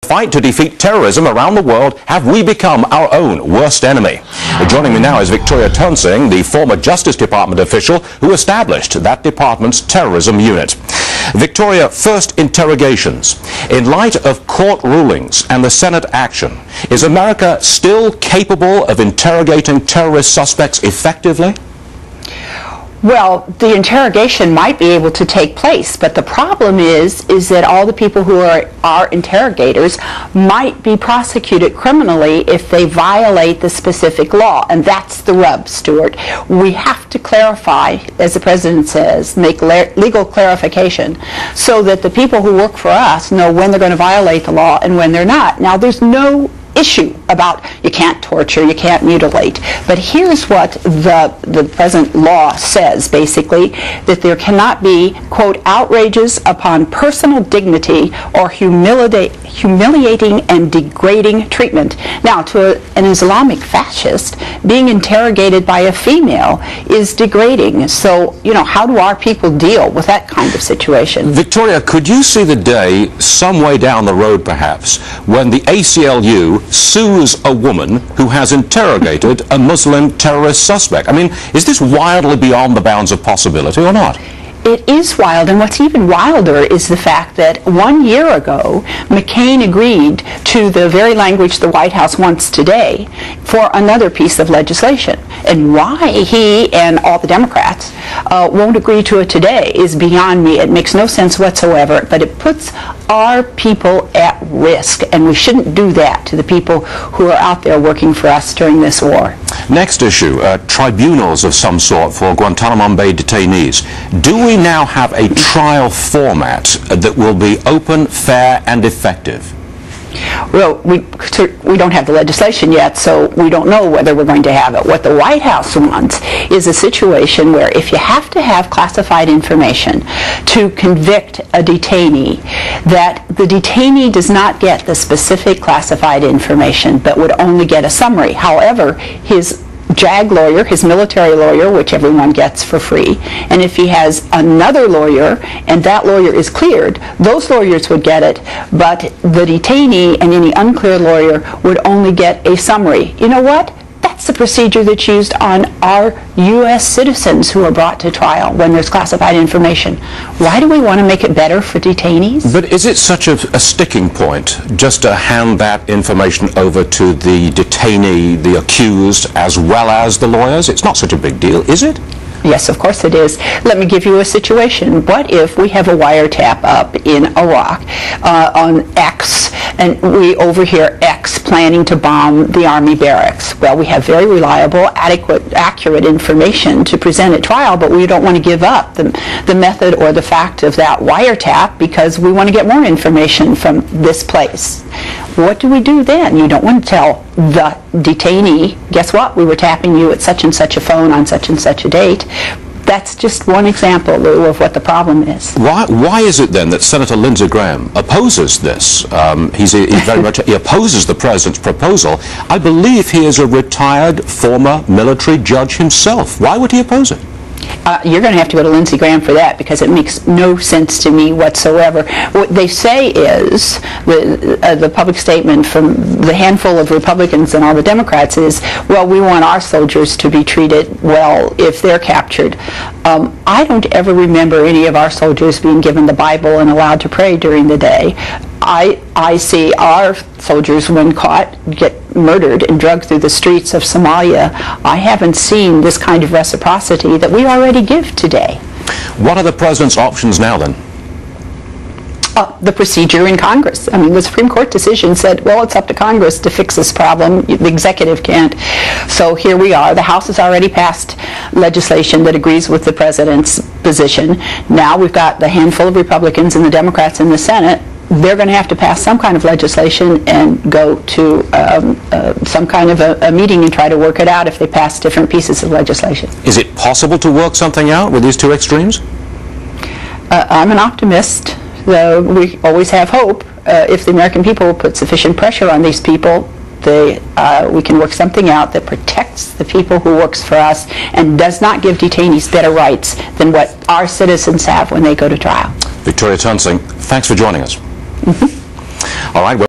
Fight to defeat terrorism around the world, have we become our own worst enemy? Joining me now is Victoria Toensing, the former Justice Department official who established that department's terrorism unit. Victoria, first, interrogations. In light of court rulings and the Senate action, is America still capable of interrogating terrorist suspects effectively? Well, the interrogation might be able to take place, but the problem is that all the people who are interrogators might be prosecuted criminally if they violate the specific law, and that's the rub, Stuart. We have to clarify, as the President says, make legal clarification so that the people who work for us know when they're going to violate the law and when they're not. Now, there's no issue about you can't torture, you can't mutilate. But here's what the present law says, basically, that there cannot be, quote, outrages upon personal dignity or humiliating and degrading treatment. Now, to an Islamic fascist, being interrogated by a female is degrading. So, you know, how do our people deal with that kind of situation? Victoria, could you see the day, some way down the road perhaps, when the ACLU sues a woman who has interrogated a Muslim terrorist suspect? I mean, is this wildly beyond the bounds of possibility or not? It is wild, and what's even wilder is the fact that 1 year ago, McCain agreed to the very language the White House wants today for another piece of legislation. And why he and all the Democrats won't agree to it today is beyond me. It makes no sense whatsoever, but it puts our people at risk, and we shouldn't do that to the people who are out there working for us during this war. Next issue, tribunals of some sort for Guantanamo Bay detainees. Do we now have a trial format that will be open, fair, and effective? Well, we don't have the legislation yet, so we don't know whether we're going to have it. What the White House wants is a situation where if you have to have classified information to convict a detainee, that the detainee does not get the specific classified information, but would only get a summary. However, his JAG lawyer, his military lawyer, which everyone gets for free, and if he has another lawyer and that lawyer is cleared, those lawyers would get it, but the detainee and any uncleared lawyer would only get a summary. You know what? That's the procedure that's used on our U.S. citizens who are brought to trial when there's classified information. Why do we want to make it better for detainees? But is it such a sticking point just to hand that information over to the detainee, the accused, as well as the lawyers? It's not such a big deal, is it? Yes, of course it is. Let me give you a situation. What if we have a wiretap up in Iraq on X, and we overhear X planning to bomb the Army barracks? Well, we have very reliable, adequate, accurate information to present at trial, but we don't want to give up the method or the fact of that wiretap because we want to get more information from this place. What do we do then? You don't want to tell the detainee, guess what, we were tapping you at such and such a phone on such and such a date. That's just one example, Lou, of what the problem is. Why is it then that Senator Lindsey Graham opposes this? He opposes the President's proposal. I believe he is a retired former military judge himself. Why would he oppose it? You're going to have to go to Lindsey Graham for that because it makes no sense to me whatsoever. What they say is, the public statement from the handful of Republicans and all the Democrats is, well, we want our soldiers to be treated well if they're captured. I don't ever remember any of our soldiers being given the Bible and allowed to pray during the day. I see our soldiers, when caught, get murdered and drugged through the streets of Somalia. I haven't seen this kind of reciprocity that we already give today. What are the President's options now, then? The procedure in Congress. I mean, the Supreme Court decision said, well, it's up to Congress to fix this problem. The executive can't. So here we are. The House has already passed legislation that agrees with the President's position. Now we've got the handful of Republicans and the Democrats in the Senate. They're going to have to pass some kind of legislation and go to some kind of a meeting and try to work it out if they pass different pieces of legislation. Is it possible to work something out with these two extremes? I'm an optimist. We always have hope. If the American people put sufficient pressure on these people, we can work something out that protects the people who works for us and does not give detainees better rights than what our citizens have when they go to trial. Victoria Toensing, thanks for joining us. All right.